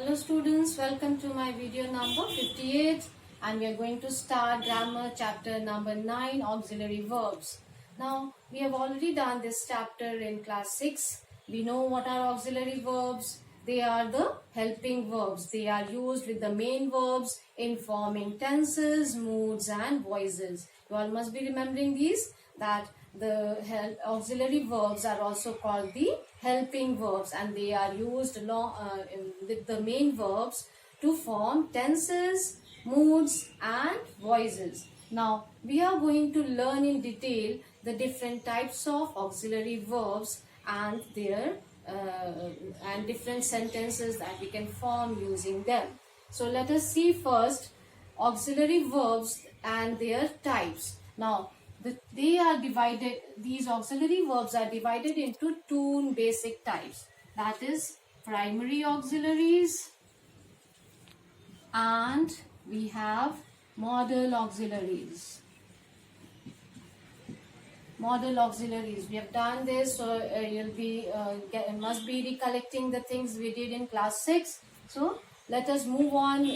Hello students, welcome to my video number 58 and we are going to start grammar chapter number 9 auxiliary verbs. Now we have already done this chapter in class 6. We know what are auxiliary verbs. They are the helping verbs. They are used with the main verbs in forming tenses, moods and voices. You all must be remembering these, that the auxiliary verbs are also called the helping verbs and they are used with the main verbs to form tenses, moods and voices. Now we are going to learn in detail the different types of auxiliary verbs and their and different sentences that we can form using them. So let us see first auxiliary verbs and their types. Now these auxiliary verbs are divided into two basic types, that is primary auxiliaries and we have modal auxiliaries. Modal auxiliaries, we have done this, so must be recollecting the things we did in class 6. So let us move on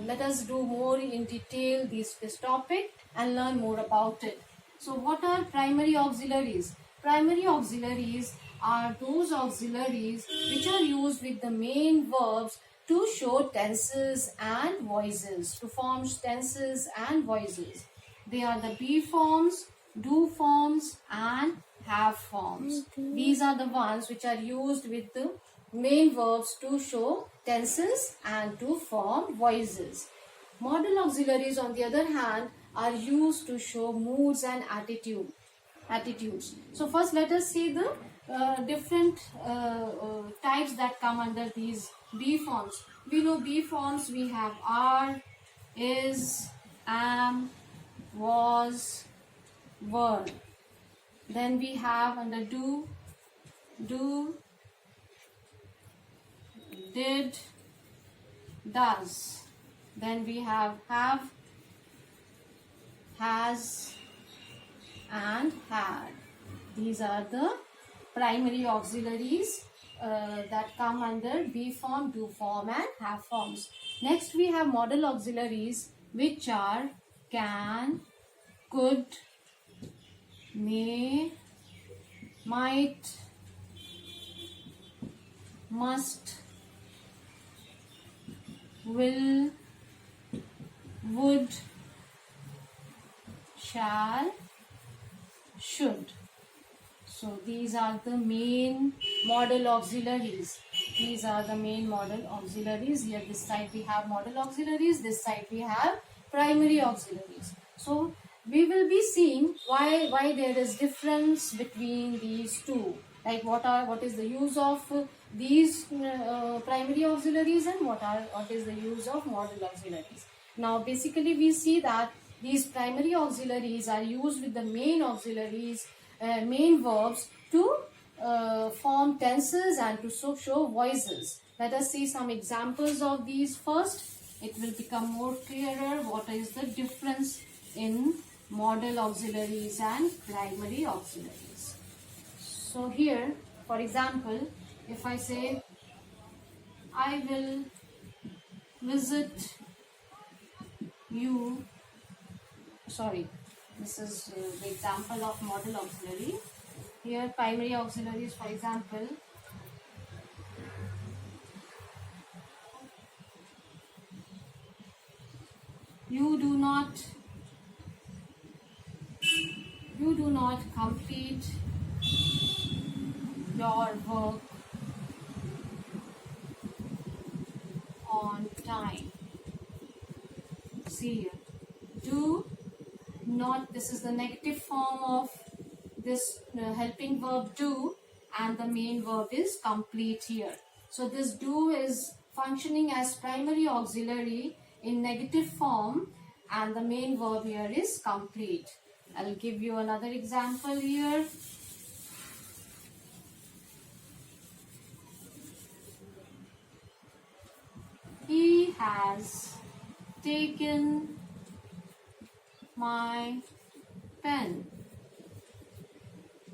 let us do more in detail this topic and learn more about it. So what are primary auxiliaries? Primary auxiliaries are those auxiliaries which are used with the main verbs to show tenses and voices, to form tenses and voices. They are the be forms, do forms and have forms. These are the ones which are used with the main verbs to show tenses and to form voices. Modal auxiliaries, on the other hand, are used to show moods and attitudes. So first let us see the different types that come under these be forms. We know be forms, we have are, is, am, was, were. Then we have under do, did, does. Then we have, has and had. These are the primary auxiliaries that come under be form, do form and have forms. Next we have modal auxiliaries which are can, could, may, might, must, will, would, shall, should. So these are the main modal auxiliaries. These are the main modal auxiliaries. Here this side we have modal auxiliaries, this side we have primary auxiliaries. So we will be seeing why there is difference between these two. Like what is the use of these primary auxiliaries and what is the use of modal auxiliaries. Now basically we see that these primary auxiliaries are used with the main auxiliaries, main verbs to form tenses and to show voices. Let us see some examples of these first. It will become more clearer what is the difference in modal auxiliaries and primary auxiliaries. So here, for example, if I say, I will visit you, sorry, this is the example of modal auxiliary. Here primary auxiliaries, for example, you do not complete your work on time. See here, do not, this is the negative form of this helping verb do and the main verb is complete here. So this do is functioning as primary auxiliary in negative form and the main verb here is complete. I'll give you another example here. He has taken my pen.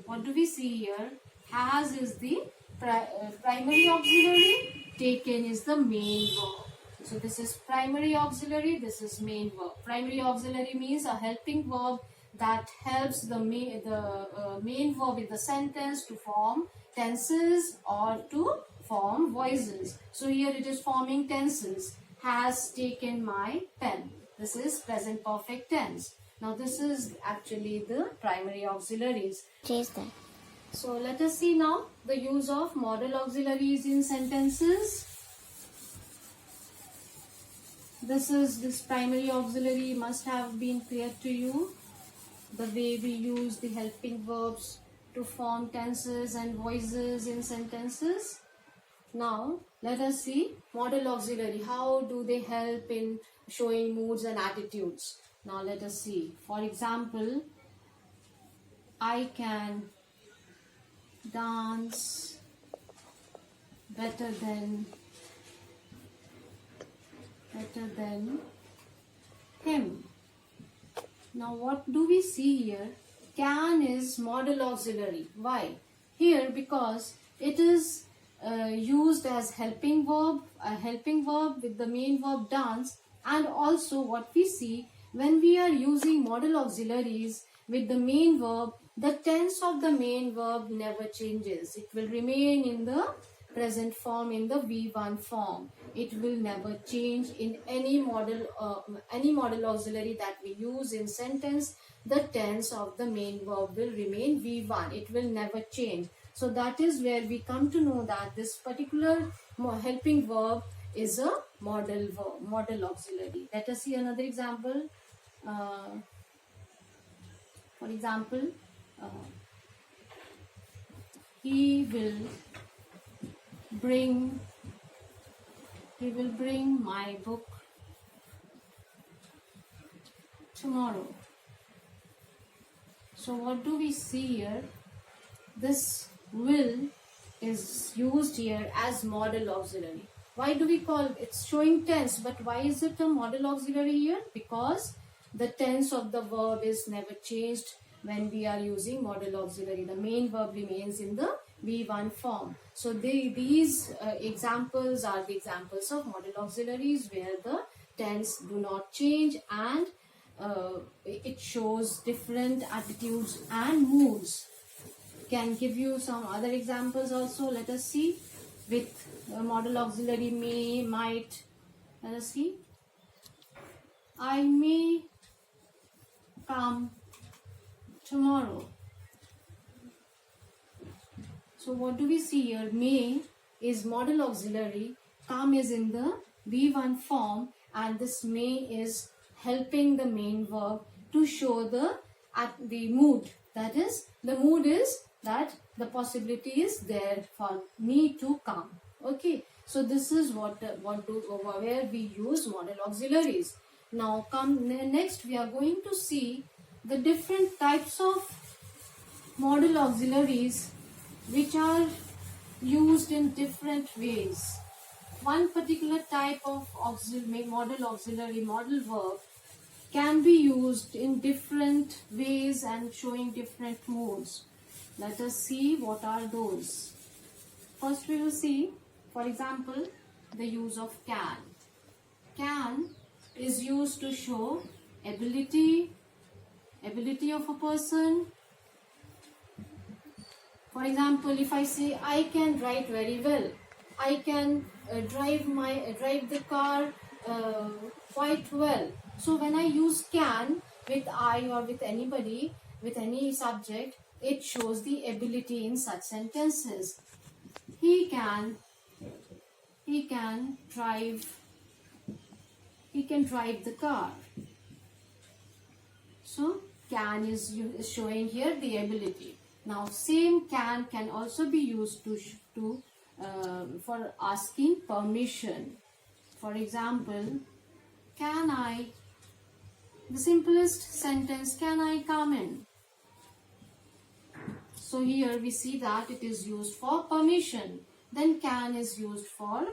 What do we see here? Has is the primary auxiliary taken is the main verb. So this is primary auxiliary, this is main verb. Primary auxiliary means a helping verb that helps the main verb in the sentence to form tenses or to form voices. So here it is forming tenses. Has taken my pen. This is present perfect tense. Now this is actually the primary auxiliaries. Chase that. So let us see now the use of modal auxiliaries in sentences. This primary auxiliary must have been clear to you. The way we use the helping verbs to form tenses and voices in sentences. Now let us see modal auxiliary. How do they help in showing moods and attitudes? Now let us see. For example, I can dance better than him. Now what do we see here? Can is modal auxiliary. Why? Here because it is used as helping verb, a helping verb with the main verb dance, and also what we see when we are using modal auxiliaries with the main verb, the tense of the main verb never changes. It will remain in the present form, in the V1 form. It will never change in any modal auxiliary that we use in sentence. The tense of the main verb will remain V1. It will never change. So that is where we come to know that this particular helping verb is a modal verb, modal auxiliary. Let us see another example. For example, he will bring my book tomorrow. So what do we see here? This will is used here as modal auxiliary. Why do we call it? It's showing tense, but why is it a modal auxiliary here? Because the tense of the verb is never changed when we are using modal auxiliary. The main verb remains in the V1 form. So these examples are the examples of modal auxiliaries where the tense do not change and it shows different attitudes and moods. Can give you some other examples also. Let us see with modal auxiliary may, might. Let us see. I may come tomorrow. So what do we see here? May is modal auxiliary, come is in the V1 form, and this may is helping the main verb to show the mood. That is, the mood is that the possibility is there for me to come. Okay, so this is where we use modal auxiliaries. Now next we are going to see the different types of modal auxiliaries which are used in different ways. One particular type of modal auxiliary, modal verb can be used in different ways and showing different moods. Let us see what are those. First we will see, for example, the use of can. Can is used to show ability of a person. For example, if I say I can write very well, I can drive the car quite well. So when I use can with I or with anybody, with any subject, it shows the ability in such sentences. He can drive the car. So can is showing here the ability. Now same can also be used for asking permission. For example, can I, the simplest sentence, can I come in? So here we see that it is used for permission. Then can is used for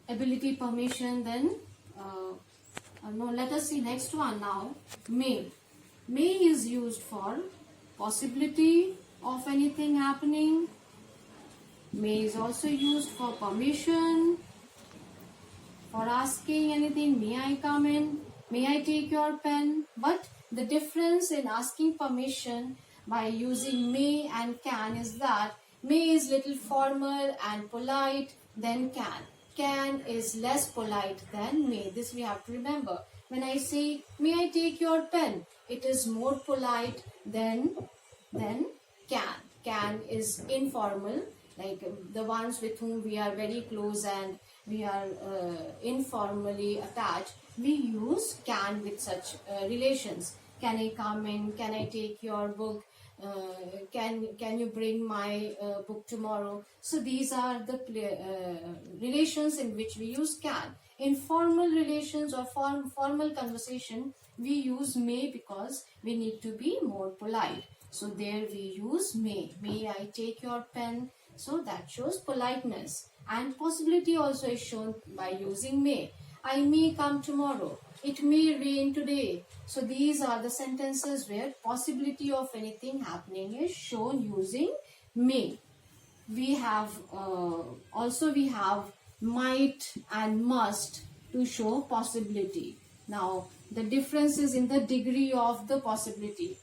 ability, permission. Then let us see next one now. May is used for possibility of anything happening. May is also used for permission, for asking anything. May I come in? May I take your pen? But the difference in asking permission by using may and can is that may is little formal and polite than can. Can is less polite than may. This we have to remember. When I say, may I take your pen? It is more polite than can. Can is informal, like the ones with whom we are very close and we are informally attached. We use can with such relations. Can I come in? Can I take your book? Can you bring my book tomorrow? So these are the relations in which we use can. In formal relations or formal conversation, we use may because we need to be more polite. So there we use may. May I take your pen? So that shows politeness. And possibility also is shown by using may. I may come tomorrow. It may rain today. So these are the sentences where possibility of anything happening is shown using may. We have we have might and must to show possibility. Now the difference is in the degree of the possibility.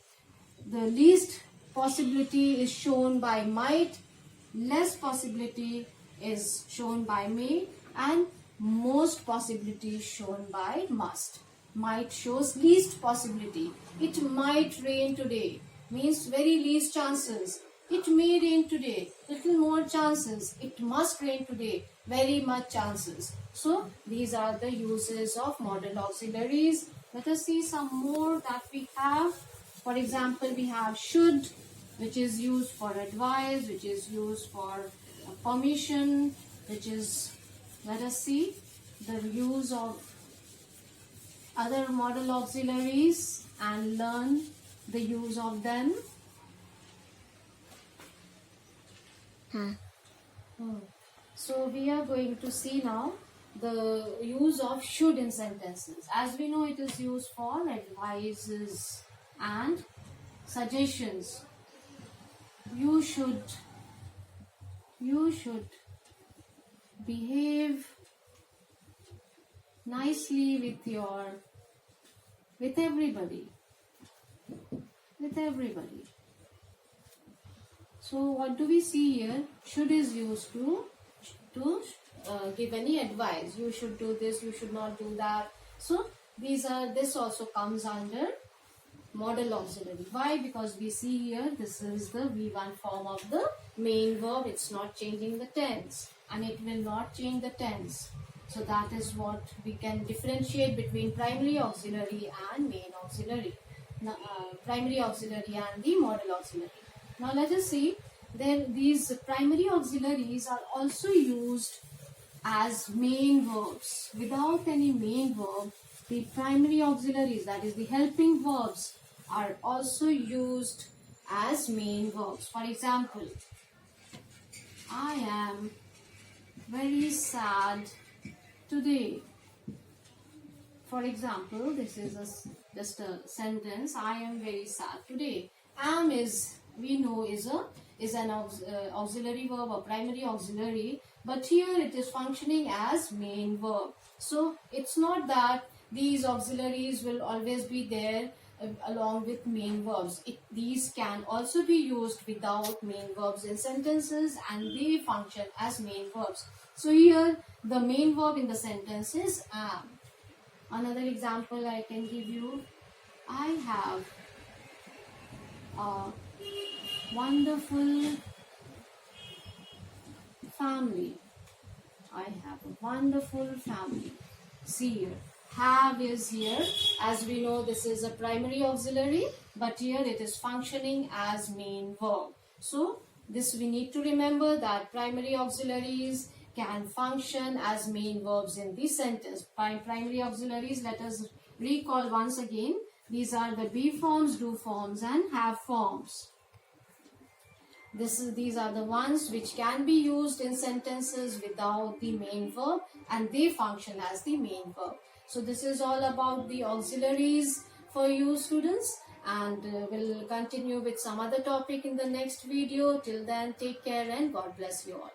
The least possibility is shown by might, less possibility is shown by may, and most possibility is shown by must. Might shows least possibility. It might rain today means very least chances. It may rain today, little more chances. It must rain today, very much chances. So these are the uses of modal auxiliaries. Let us see some more that we have. For example, we have should, which is used for advice, which is used for permission, which is, let us see the use of other modal auxiliaries and learn the use of them. So we are going to see now the use of should in sentences. As we know, it is used for advices and suggestions. You should behave nicely with everybody. So what do we see here? Should is used to give any advice. You should do this, you should not do that. So this also comes under modal auxiliary. Why? Because we see here this is the V1 form of the main verb. It's not changing the tense and it will not change the tense. So that is what we can differentiate between primary auxiliary and main auxiliary. Primary auxiliary and the modal auxiliary. Now let us see, then these primary auxiliaries are also used as main verbs. Without any main verb, the primary auxiliaries, that is the helping verbs, are also used as main verbs. For example, I am very sad today. For example, this is just a sentence. I am very sad today. Am is, we know, is an auxiliary verb, a primary auxiliary, but here it is functioning as main verb. So it's not that these auxiliaries will always be there along with main verbs. These can also be used without main verbs in sentences and they function as main verbs. So here the main verb in the sentence is am. Another example I can give you. I have a wonderful family. I have a wonderful family. See here, have is here. As we know, this is a primary auxiliary, but here it is functioning as main verb. So this we need to remember, that primary auxiliaries can function as main verbs in the sentence. By primary auxiliaries, let us recall once again. These are the be forms, do forms and have forms. These are the ones which can be used in sentences without the main verb and they function as the main verb. So this is all about the auxiliaries for you students, and we'll continue with some other topic in the next video. Till then, take care and God bless you all.